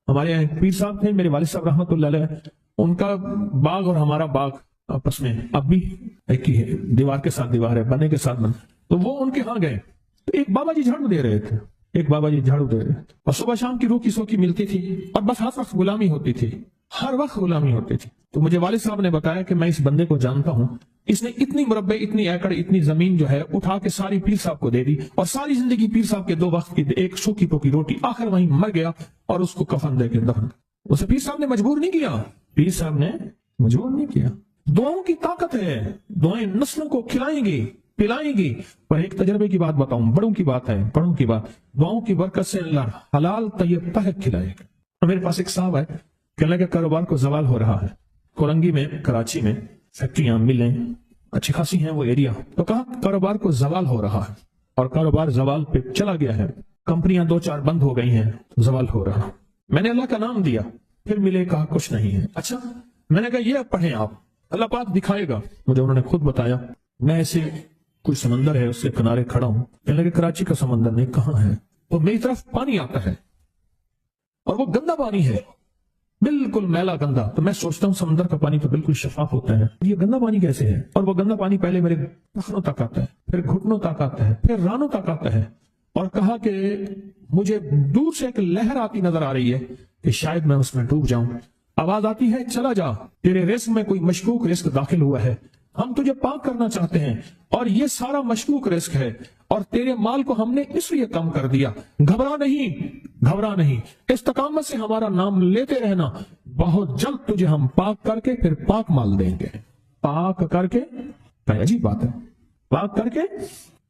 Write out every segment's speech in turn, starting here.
ہمارے یہاں ایک پیر صاحب تھے، میرے والد صاحب رحمۃ اللہ علیہ، ان کا باغ اور ہمارا باغ آپس میں اب بھی ایک ہی ہے، دیوار کے ساتھ دیوار ہے، بنے کے ساتھ بن. تو وہ ان کے ہاں گئے تو ایک بابا جی جھاڑو دے رہے تھے، ایک بابا جی جھاڑو دے رہے تھے، اور صبح شام کی روکی سوکی ملتی تھی، اور بس ہر وقت غلامی ہوتی تھی، ہر وقت غلامی ہوتی تھی. تو مجھے والد صاحب نے بتایا کہ میں اس بندے کو جانتا ہوں، اس نے اتنی مربع، اتنی ایکڑ، اتنی زمین جو ہے اٹھا کے ساری پیر صاحب کو دے دی، اور ساری زندگی پیر صاحب کے 2 وقت کی ایک سوکھی پوکی روٹی، آخر وہیں مر گیا اور اس کو کفن دے کے دفن. اسے پیر صاحب نے مجبور نہیں کیا، پیر صاحب نے مجبور نہیں کیا. دعاؤں کی طاقت ہے، دعائیں نسلوں کو کھلائیں گی، پلائیں گی. اور ایک تجربے کی بات بتاؤں، بڑوں کی بات ہے، بڑوں کی بات، دعاؤں کی برکت سے اللہ حلال طیب طاہر کھلائے گا. میرے پاس ایک صاحب ہے کہ اللہ کے کاروبار کو زوال ہو رہا ہے، کولنگی میں، کراچی میں فیکٹریاں، ملیں اچھی خاصی ہیں وہ ایریا. تو کہا کاروبار کو زوال ہو رہا ہے، اور کاروبار زوال پہ چلا گیا ہے، کمپنیاں 2-4 بند ہو گئی ہیں، زوال ہو رہا. میں نے اللہ کا نام دیا، پھر ملے، کہا کچھ نہیں ہے. اچھا، میں نے کہا یہ پڑھیں آپ، اللہ پاک دکھائے گا. مجھے انہوں نے خود بتایا. میں ایسے کوئی سمندر ہے اس کے کنارے کھڑا ہوں، کہنے لگے کراچی کا سمندر نہیں، کہاں ہے؟ اور میری طرف پانی آتا ہے، اور وہ گندا پانی ہے، بالکل میلا گندا. تو میں سوچتا ہوں سمندر کا پانی تو بالکل شفاف ہوتا ہے، یہ گندا پانی کیسے ہے؟ اور وہ گندا پانی پہلے میرے ٹخنوں تک آتا ہے، پھر گھٹنوں تک آتا ہے، پھر رانوں تک آتا ہے. اور کہا کہ مجھے دور سے ایک لہر آتی نظر آ رہی ہے کہ شاید میں اس میں ڈوب جاؤں. آواز آتی ہے چلا جا، تیرے رزق میں کوئی مشکوک رزق داخل ہوا ہے، ہم تجھے پاک کرنا چاہتے ہیں، اور یہ سارا مشکوک رزق ہے، اور تیرے مال کو ہم نے اس لیے کم کر دیا. گھبرا نہیں، گھبرا نہیں، استقامت سے ہمارا نام لیتے رہنا، بہت جلد تجھے ہم پاک کر کے پھر پاک مال دیں گے. پاک کر کے، عجیب بات ہے، پاک کر کے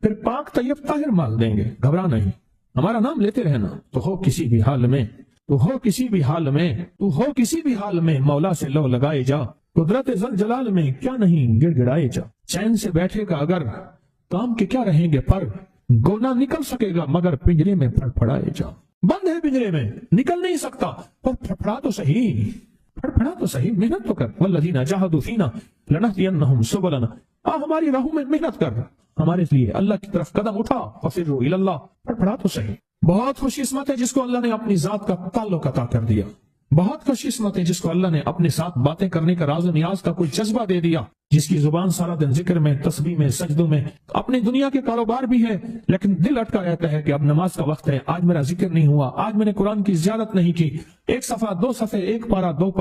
پھر پاک طیب طاہر مال دیں گے. گھبرا نہیں، ہمارا نام لیتے رہنا. تو ہو کسی بھی حال میں، تو ہو کسی بھی حال میں، تو ہو کسی بھی حال میں، مولا سے لو لگائے جا، قدرت ذل جلال میں کیا نہیں گڑ گڑائے جا. چین سے بیٹھے گا اگر، کام کے کیا رہیں گے پر، گونا نکل سکے گا مگر پنجرے میں پھڑ پھڑائے جا. بند ہے پنجرے میں، نکل نہیں سکتا، پر پھڑپڑا تو صحیح، پھڑپڑا تو صحیح، محنت تو کر. والذین جاہدوا فینا لنہدینہم سبلنا، ہماری راہوں میں محنت کر، ہمارے لیے اللہ کی طرف قدم اٹھا. وفروا الی اللہ، پھڑپڑا تو صحیح. بہت خوش قسمت ہے جس کو اللہ نے اپنی ذات کا تعلق عطا کر دیا. بہت خوش قسمت ہے جس کو اللہ نے اپنے ساتھ باتیں کرنے کا، راز و نیاز کا کوئی جذبہ دے دیا، جس کی زبان سارا دن ذکر میں، تسبیح میں، سجدوں میں، اپنی دنیا کے کاروبار بھی ہے، لیکن دل اٹکا رہتا ہے کہ اب نماز کا وقت ہے، آج میرا ذکر نہیں ہوا، آج میں نے قرآن کی زیارت نہیں کی، 1 صفحہ 2 صفحے، 1 پارہ 2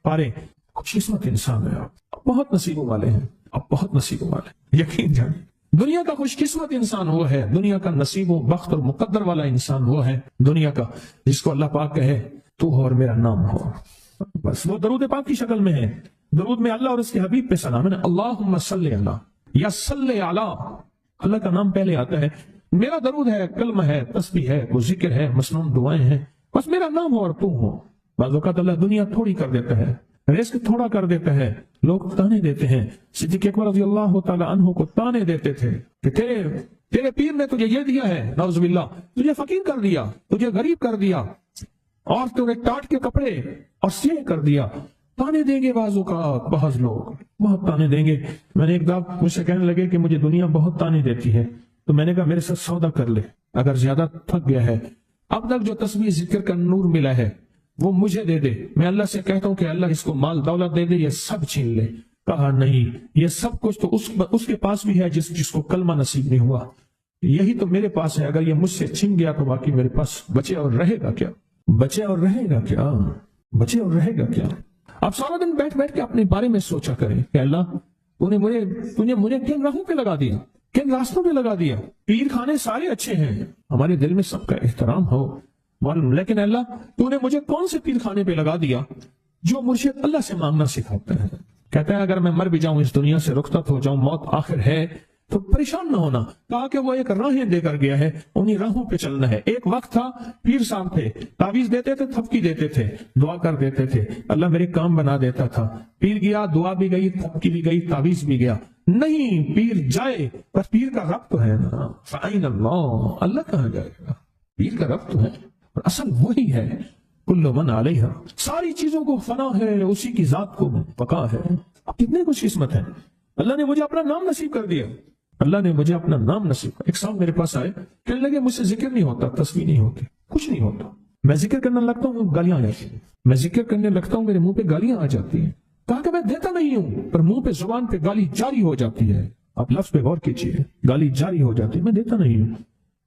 پارے. خوش قسمت انسان ہے آپ بہت نصیبوں والے ہیں، آپ بہت نصیبوں والے، یقین جانیں. دنیا کا خوش قسمت انسان وہ ہے، دنیا کا نصیب و بخت اور مقدر والا انسان وہ ہے دنیا کا جس کو اللہ پاک کہے تو ہو اور میرا نام ہو. بس وہ درود پاک کی شکل میں ہے. درود میں اللہ اور اس کے حبیب پہ سلام ہے. اللہم صلی علی، یا صلی علی، اللہ کا نام پہلے آتا ہے. میرا درود ہے، کلمہ ہے، تسبیح ہے، وہ ذکر ہے، مسنون دعائیں ہیں، بس میرا نام ہو اور تم ہو. بعض اوقات اللہ دنیا تھوڑی کر دیتا ہے، رزق تھوڑا کر دیتا ہے، لوگ تانے دیتے ہیں. صدیق اکبر رضی اللہ تعالی عنہ کو تانے دیتے تھے کہ تیرے پیر نے تجھے یہ دیا ہے، نعوذ باللہ، تجھے فقیر کر دیا، تجھے غریب کر دیا، اور تجھے ٹاٹ کے کپڑے اور سیہ کر دیا. تانے دیں گے بعض اوقات، بعض لوگ بہت تانے دیں گے. میں نے ایک دفعہ مجھ سے کہنے لگے کہ مجھے دنیا بہت تانے دیتی ہے، تو میں نے کہا میرے ساتھ سودا کر لے، اگر زیادہ تھک گیا ہے، اب تک جو تسبیح ذکر کا نور ملا ہے وہ مجھے دے دے، میں اللہ سے کہتا ہوں کہ اللہ اس کو مال دولت دے دے، یہ سب چھین لے. کہا نہیں، یہ سب کچھ تو اس کے پاس بھی ہے جس کو کلمہ نصیب نہیں ہوا، یہی تو میرے پاس ہے. اگر یہ مجھ سے چھن گیا تو باقی میرے پاس بچے اور رہے گا کیا؟ بچے اور رہے گا کیا؟ بچے اور رہے گا کیا؟ آپ سارا دن بیٹھ کے اپنے بارے میں سوچا کریں کہ اللہ تُنے مجھے کن راہوں پہ لگا دیا، کن راستوں پہ لگا دیا. پیر خانے سارے اچھے ہیں، ہمارے دل میں سب کا احترام ہو، لیکن اللہ تو نے مجھے کون سے پیر خانے پہ لگا دیا جو مرشد اللہ سے مانگنا سکھاتا ہے. کہتا ہے اگر میں مر بھی جاؤں، اس دنیا سے رخصت ہو جاؤں، موت آخر ہے، تو پریشان نہ ہونا. کہا کہ وہ ایک راہیں دے کر گیا ہے، انہی راہوں پہ چلنا ہے. ایک وقت تھا پیر صاحب تھے، تعویذ دیتے تھے، تھپکی دیتے تھے، دعا کر دیتے تھے، اللہ میرے کام بنا دیتا تھا. پیر گیا، دعا بھی گئی، تھپکی بھی گئی، تعویذ بھی گیا. نہیں، پیر جائے پر پیر کا رب تو ہے نا. فَأَيْنَ اللَّهُ، اللہ کہاں جائے گا؟ پیر کا رب تو ہے، اور اصل وہی ہے. کل من علیہا، ساری چیزوں کو فنا ہے، اسی کی ذات کو بقا ہے. اب کتنے خوش قسمت ہیں، اللہ نے مجھے اپنا نام نصیب کر دیا. اللہ نے مجھے اپنا نام نصیب کر. ایک صاحب میرے پاس آئے، کہنے لگے مجھ سے ذکر نہیں ہوتا، تسبیح نہیں ہوتی، کچھ نہیں ہوتا. میں ذکر کرنے لگتا ہوں گالیاں آ جاتی ہیں، میں ذکر کرنے لگتا ہوں میرے منہ پہ گالیاں آ جاتی ہیں. کہا کہ میں دیتا نہیں ہوں، پر منہ پہ زبان پہ گالی جاری ہو جاتی ہے. آپ لفظ پہ غور کیجیے، گالی جاری ہو جاتی ہے. میں دیتا نہیں ہوں،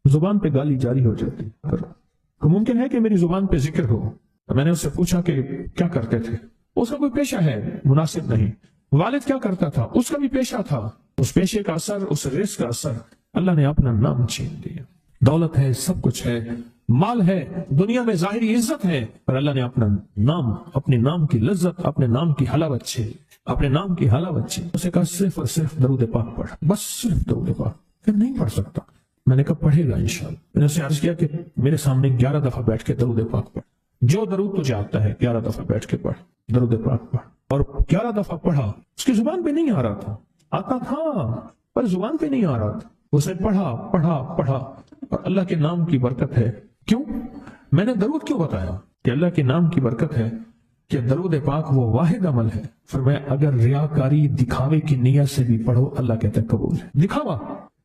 زبان پہ گالی جاری ہو جاتی ہے. پر ممکن ہے کہ میری زبان پہ ذکر ہو. میں نے اس سے پوچھا کہ کیا کرتے تھے؟ اس کا کوئی پیشہ ہے؟ مناسب نہیں. والد کیا کرتا تھا؟ اس کا بھی پیشہ تھا. اس پیشے کا اثر، اس رزق کا اثر، اللہ نے اپنا نام چھین دیا. دولت ہے، سب کچھ ہے، مال ہے، دنیا میں ظاہری عزت ہے، پر اللہ نے اپنا نام، اپنے نام کی لذت، اپنے نام کی حلاوت چھین، اپنے نام کی حلاوت چھین. اسے کہا صرف اور صرف درود پاک پڑھ، بس صرف درود پاک. کہ نہیں پڑھ سکتا. میں نے کہا پڑھے گا انشاءاللہ. میں نے اسے عرض کیا کہ میرے سامنے 11 دفعہ بیٹھ کے درود پاک پڑھ، جو درود تجھے آتا ہے 11 دفعہ بیٹھ کے پڑھ، درود پاک پڑھ. اور 11 دفعہ پڑھا. اس کی زبان پہ نہیں آ رہا تھا، آتا تھا پر زبان پہ نہیں آ رہا تھا. اس نے پڑھا پڑھا پڑھا، اور اللہ کے نام کی برکت ہے. کیوں میں نے درود کیوں بتایا؟ کہ اللہ کے نام کی برکت ہے کہ درود پاک وہ واحد عمل ہے. فرمایا اگر ریاکاری، دکھاوے کی نیت سے بھی پڑھو، اللہ کہتے ہیں قبول ہے. دکھاوا،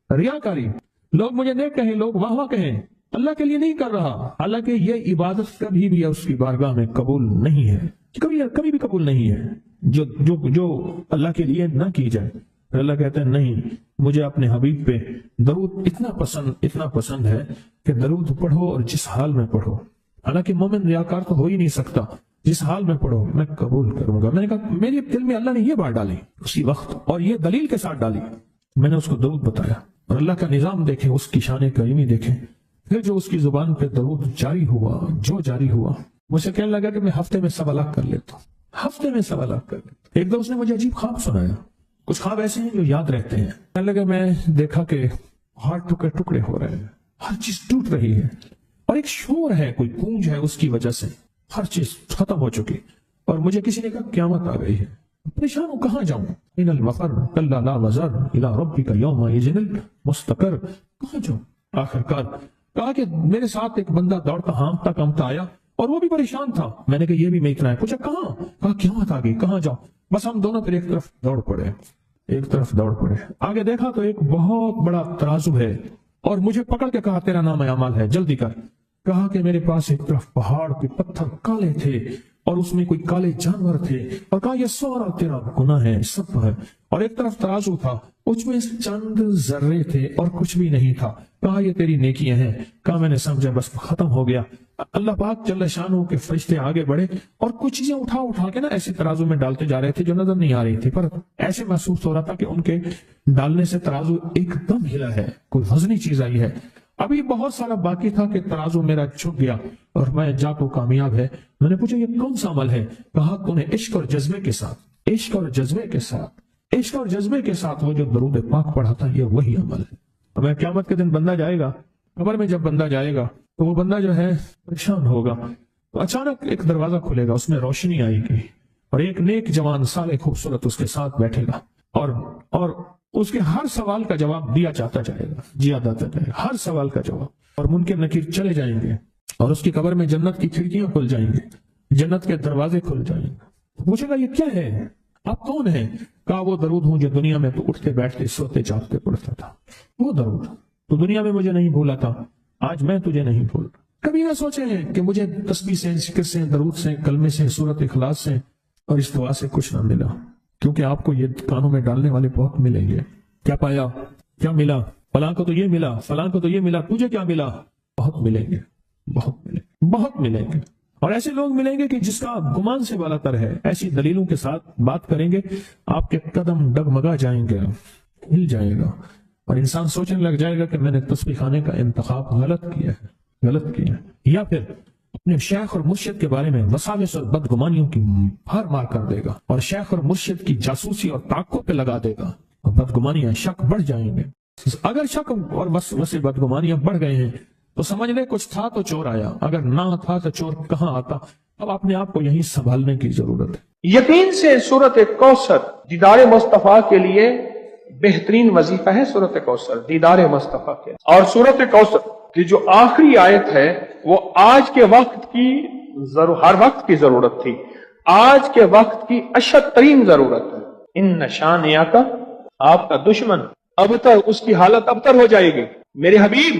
ریاکاری، لوگ مجھے نیک کہیں، لوگ واہ واہ کہیں، اللہ کے لیے نہیں کر رہا. حالانکہ یہ عبادت کبھی بھی اس کی بارگاہ میں قبول نہیں ہے، کبھی بھی قبول نہیں ہے جو اللہ کے لیے نہ کی جائے. اللہ کہتے ہیں نہیں، مجھے اپنے حبیب پہ درود اتنا پسند ہے کہ درود پڑھو اور جس حال میں پڑھو. حالانکہ مومن ریاکار تو ہو ہی نہیں سکتا. جس حال میں پڑھو میں قبول کروں گا. میں نے کہا میرے دل میں اللہ نے یہ بات ڈالی اسی وقت، اور یہ دلیل کے ساتھ ڈالی. میں نے اس کو درود بتایا، اور اللہ کا نظام دیکھیں، اس کی شان کریمی دیکھیں. پھر جو اس کی زبان پہ درود جاری ہوا، مجھے کہنے لگا کہ میں ہفتے میں 1.25 لاکھ کر لیتا ہوں، ہفتے میں 1.25 لاکھ کر لیتا ہوں. ایک دم اس نے مجھے عجیب خواب سنایا. کچھ خواب ایسے ہیں جو یاد رہتے ہیں. کہنے لگا میں دیکھا کہ ہاتھ ٹکڑے ہو رہے ہیں، ہر چیز ٹوٹ رہی ہے، اور ایک شور ہے، کوئی گونج ہے، اس کی وجہ سے ہر چیز ختم ہو چکی. اور مجھے کسی نے کہا قیامت آ گئی ہے. پریشان ہوں، کہاں جاؤں؟ ان المفر کلا لا وزر الى ربک یومئذ المستقر. کہاں جاؤں؟ آخرکار کہا کہ میرے ساتھ ایک بندہ دوڑتا ہانپتا کامتا آیا، اور وہ بھی پریشان تھا. میں نے کہا یہ بھی میں اتنا ہے. پوچھا کہاں؟ کہا قیامت آ گئی، کہاں جاؤں؟ بس ہم دونوں پھر ایک طرف دوڑ پڑے. آگے دیکھا تو ایک بہت بڑا ترازو ہے، اور مجھے پکڑ کے کہا تیرا نام اعمال ہے، جلدی کر. کہا کہ میرے پاس ایک طرف پہاڑ کے پتھر کالے تھے، اور اس میں کوئی کالے جانور تھے، اور کہا یہ سارا تیرا گناہ ہے، سب ہے. اور ایک طرف ترازو تھا، اس میں چند ذرے تھے اور کچھ بھی نہیں تھا. کہا یہ تیری نیکیاں ہیں. کہا میں نے سمجھا بس ختم ہو گیا. اللہ پاک جل شانہ کے فرشتے آگے بڑھے، اور کچھ چیزیں اٹھا کے نا ایسے ترازو میں ڈالتے جا رہے تھے جو نظر نہیں آ رہی تھی، پر ایسے محسوس ہو رہا تھا کہ ان کے ڈالنے سے ترازو ایک دم ہلا ہے، کوئی وزنی چیز آئی ہے. ابھی بہت سارا باقی تھا کہ ترازو میرا جھک گیا اور میں جا تو کامیاب ہے. میں نے پوچھا یہ کون سا عمل ہے؟ کہا تو نے عشق اور جذبے کے ساتھ وہ جو درود پاک پڑھا تھا، یہ وہی عمل ہے. ہمیں قیامت کے دن بندہ جائے گا قبر میں، جب بندہ جائے گا تو وہ بندہ جو ہے پریشان ہوگا. تو اچانک ایک دروازہ کھلے گا، اس میں روشنی آئے گی، اور ایک نیک جوان صالح خوبصورت اس کے ساتھ بیٹھے گا، اور اس کے ہر سوال کا جواب دیا جاتا جائے گا، ہر سوال کا جواب. اور منکر نکیر چلے جائیں گے، اور اس کی قبر میں جنت کی کھڑکیاں کھل جائیں گے، جنت کے دروازے کھل جائیں گے. پوچھے گا یہ کیا ہے، آپ کون ہیں؟ کہا وہ درود ہوں جو دنیا میں تو اٹھتے بیٹھتے سوتے جاگتے پڑھتا تھا. وہ درود تو دنیا میں مجھے نہیں بھولا تھا، آج میں تجھے نہیں بھول. کبھی نہ سوچے ہیں کہ مجھے تسبیح سے، ذکر سے، درود سے، کلمے سے، سورت اخلاص سے اور اس دعا سے کچھ نہ ملا، کیونکہ آپ کو یہ کانوں میں ڈالنے والے بہت ملیں گے. کیا پایا، کیا ملا؟ فلاں کو تو یہ ملا، فلاں کو تو یہ ملا، تجھے کیا ملا؟ بہت ملیں گے. اور ایسے لوگ ملیں گے کہ جس کا گمان سے بالا تر ہے. ایسی دلیلوں کے ساتھ بات کریں گے، آپ کے قدم ڈگمگا جائیں گے، ہل جائے گا، اور انسان سوچنے لگ جائے گا کہ میں نے تسبیح خانے کا انتخاب غلط کیا ہے. یا پھر اپنے شیخ اور مرشد کے بارے میں وساوس اور بدگمانیوں کی بھر مار کر دے گا، اور شیخ اور مرشد کی جاسوسی اور تعقب پہ لگا دے گا، اور بدگمانیاں، شک بڑھ جائیں گے. اگر شک اور وسے بدگمانیاں بڑھ گئے ہیں تو سمجھ لے کچھ تھا تو چور آیا، اگر نہ تھا تو چور کہاں آتا. اب اپنے آپ کو یہیں سنبھالنے کی ضرورت ہے. یقین سے سورت کوثر دیدار مصطفیٰ کے لیے بہترین وظیفہ ہے. سورت کوثر دیدار مصطفیٰ کے، اور سورت کوثر کی جو آخری آیت ہے وہ آج کے وقت کی ہر وقت کی ضرورت تھی، آج کے وقت کی اشد ترین ضرورت ہے. ان شانئک، آپ کا دشمن ابتر، اس کی حالت ابتر ہو جائے گی. میرے حبیب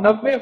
90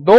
2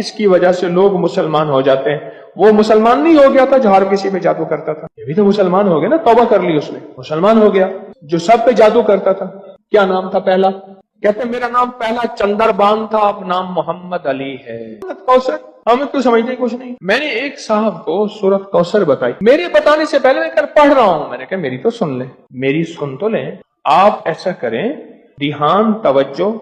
اس کی وجہ سے لوگ مسلمان ہو جاتے ہیں. وہ مسلمان نہیں ہو گیا تھا جو ہر کسی پہ جادو کرتا تھا، یہ بھی تو مسلمان ہو گیا نا، توبہ کر لی اس نے، مسلمان ہو گیا. جو سب پہ جادو کرتا تھا، کیا نام تھا پہلا؟ کہتے ہیں میرا نام پہلا چندر بان تھا، اب نام محمد علی ہے. کوثر ہمیں تو سمجھتے کچھ نہیں. میں نے ایک صاحب کو سورت کوثر بتائی، میرے بتانے سے پہلے میں پڑھ رہا ہوں، میں نے کہا میری تو سن لیں، میری سن تو لیں. آپ ایسا کریں، دھیان، توجہ،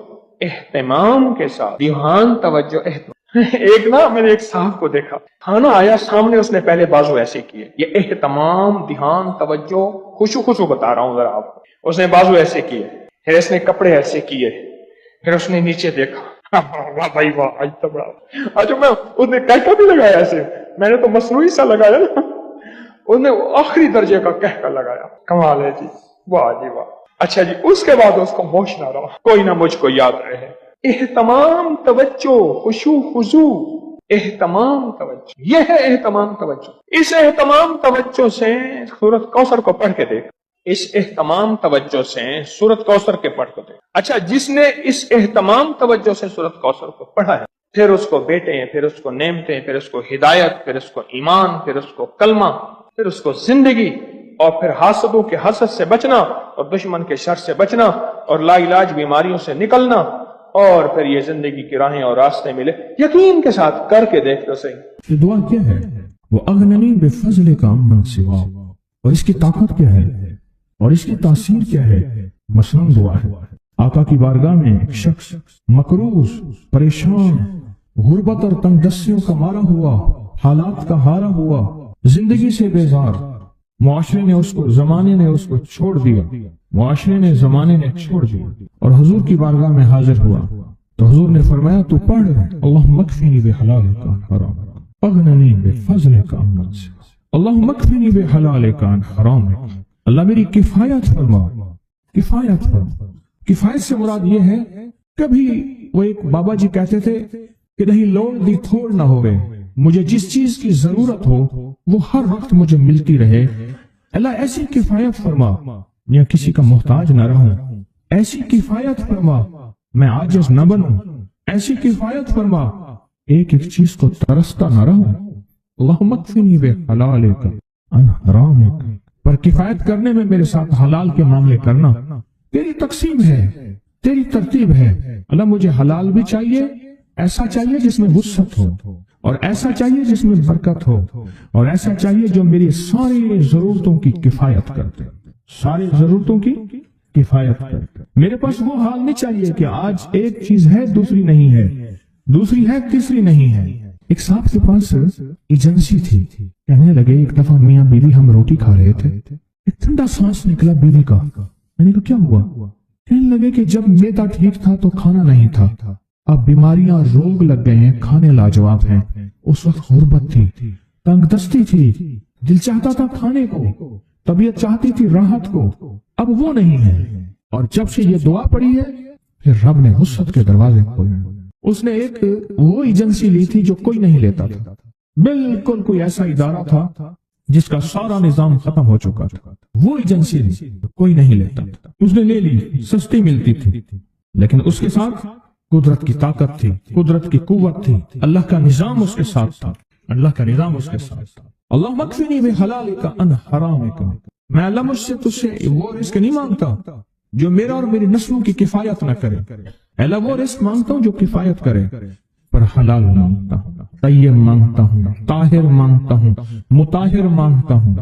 اہتمام کے ساتھ، دھیان، توجہ، اہتمام. ایک نا میں نے ایک صاحب کو دیکھا، کھانا آیا سامنے، اس نے پہلے بازو ایسے کیے، یہ اہتمام، دھیان، توجہ، خشوع بتا رہا ہوں ذرا آپ کو. اس نے بازو ایسے کیے، پھر اس نے کپڑے ایسے کیے، پھر اس نے نیچے دیکھا. واہ بھائی واہ، آج تو بڑا. اچھا میں اس نے کہکا بھی لگایا ایسے، میں نے تو مصنوعی سا لگایا نا، اس نے آخری درجے کا کہکا لگایا. کمال ہے جی، واہ جی واہ. اچھا جی، اس کے بعد اس کو ہوش نہ رہا، کوئی نہ مجھ کو یاد رہے. اہتمام، توجہ، خشوع خضوع، اہتمام، توجہ، یہ ہے اہتمام توجہ. اس اہتمام توجہ سے سورت کوثر کو پڑھ کے دیکھ، اس اہتمام توجہ سے سورت کوثر کے پڑھ کو دیکھ. اچھا، جس نے اس اہتمام توجہ سے سورت کوثر کو پڑھا ہے، پھر اس کو بیٹے، پھر اس کو نعمتیں، پھر اس کو ہدایت، پھر اس کو ایمان، پھر اس کو کلمہ، پھر اس کو زندگی، اور پھر حاسدوں کے حسد سے بچنا، اور دشمن کے شر سے بچنا، اور لا علاج بیماریوں سے نکلنا، اور پھر یہ زندگی کی راہیں اور راستے ملے. یقین کے ساتھ کر کے دیکھ تو صحیح. یہ دعا کیا ہے؟ وہ اغننی بفضل کا من سوا، اور اس کی طاقت کیا ہے اور اس کی تاثیر کیا ہے؟ مثلاً دعا ہے. آقا کی بارگاہ میں ایک شخص مقروض، پریشان، غربت اور تنگ دستیوں کا مارا ہوا، حالات کا ہارا ہوا، زندگی سے بیزار، معاشرے نے اس کو، زمانے نے اس کو چھوڑ دیا، معاشرے نے، زمانے نے چھوڑ دیا، اور حضور کی بارگاہ میں حاضر ہوا تو حضور نے فرمایا تو پڑھ اللہم اکفنی بحلالک عن حرامک اغننی بفضلک عمن سواک. اللہم اکفنی بحلالک عن حرامک، اللہ میری کفایت فرما، کفایت فرما. کفایت سے مراد یہ ہے، کبھی وہ ایک بابا جی کہتے تھے کہ نہیں لوڑ دی تھوڑ نہ ہوئے، مجھے جس چیز کی ضرورت ہو وہ ہر وقت مجھے ملتی رہے. اللہ ایسی کفایت فرما، یا کسی کا محتاج نہ رہوں، ایسی کفایت فرما میں عاجز نہ بنوں، ایسی کفایت فرما ایک ایک چیز کو ترستا نہ رہوں. اللہم اکفنی بحلالک عن حرامک، پر کفایت کرنے میں میرے ساتھ حلال کے معاملے کرنا تیری تقسیم ہے، تیری ترتیب ہے. اللہ مجھے حلال بھی چاہیے، ایسا چاہیے جس میں وسعت ہو، اور ایسا چاہیے جس میں برکت ہو، اور ایسا چاہیے جو میری ساری ضرورتوں کی کفایت کرتے، ساری ضرورتوں کی کفایت کرتے. میرے پاس وہ حال نہیں چاہیے کہ آج ایک چیز ہے دوسری نہیں ہے، دوسری ہے تیسری نہیں ہے. ایک صاحب کے پاس ایجنسی تھی، کہنے لگے ایک دفعہ میاں بیوی ہم روٹی کھا رہے تھے، ایک ٹھنڈا سانس نکلا بیوی کا. میں نے کہا کیا ہوا؟ کہنے لگے کہ جب میدا ٹھیک تھا تو کھانا نہیں تھا، اب بیماریاں، روگ لگ گئے ہیں، کھانے لاجواب ہیں. اس وقت غربت تھی، تنگ دستی تھی، دل چاہتا تھا کھانے کو، طبیعت چاہتی تھی راحت کو، اب وہ نہیں ہے. اور جب سے یہ دعا پڑی ہے پھر رب نے وسعت کے دروازے کھولے. اس نے ایک وہ ایجنسی لی تھی جو کوئی نہیں لیتا تھا، بالکل کوئی ایسا ادارہ تھا جس کا سارا نظام ختم ہو چکا تھا، وہ ایجنسی کوئی نہیں لیتا تھا. اس نے لے لی، سستی ملتی تھی، لیکن اس کے ساتھ قدرت کی طاقت تھی، قدرت کی قوت تھی، اللہ کا نظام اس کے ساتھ تھا، اللہ کا نظام اس کے ساتھ تھا. اللہم اکفنی بحلالک عن حرامک، میں اللہ مجھ سے تجھ سے وہ رزق نہیں مانگتا جو میرا اور میری نسلوں کی کفایت نہ کرے. اللہ وہ رزق مانگتا ہوں جو کفایت کرے، پر حلال مانگتا ہوں، طیب مانگتا ہوں، طاہر مانگتا ہوں، مطہر مانگتا ہوں.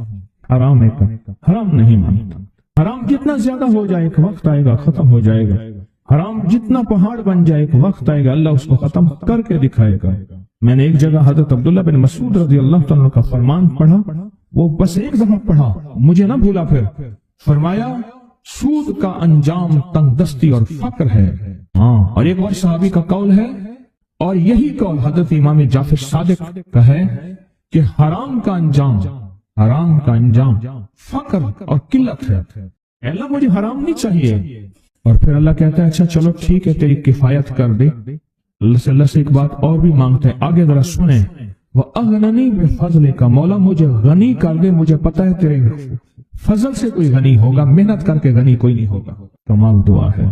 حرام نہیں مانگتا. حرام جتنا زیادہ ہو جائے ایک وقت آئے گا ختم ہو جائے گا. حرام جتنا پہاڑ بن جائے ایک وقت آئے گا اللہ اس کو ختم کر کے دکھائے گا. میں نے ایک جگہ حضرت عبداللہ بن مسعود رضی اللہ تعالیٰ کا فرمان پڑھا، وہ بس ایک دفعہ پڑھا، مجھے نہ بھولا. پھر فرمایا سود کا انجام تنگ دستی اور فقر ہے. اور ایک اور صحابی کا قول ہے، اور یہی قول حضرت امام جعفر صادق کا ہے کہ حرام کا انجام فقر اور قلت ہے. اللہ مجھے حرام نہیں چاہیے. اور پھر اللہ کہتا ہے اچھا چلو ٹھیک ہے تیری کفایت کر دے. اللہ سے ایک بات اور بھی مانگتے ہیں، آگے ذرا سنیں. وَأَغْنَنِي بِفَضْلِكَ، مولا مجھے غنی کر دے، مجھے پتہ ہے تیرے فضل سے کوئی غنی ہوگا، محنت کر کے غنی کوئی نہیں ہوگا. کمال دعا ہے.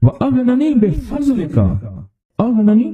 وَأَغْنَنِي بِفَضْلِكَ، اغننی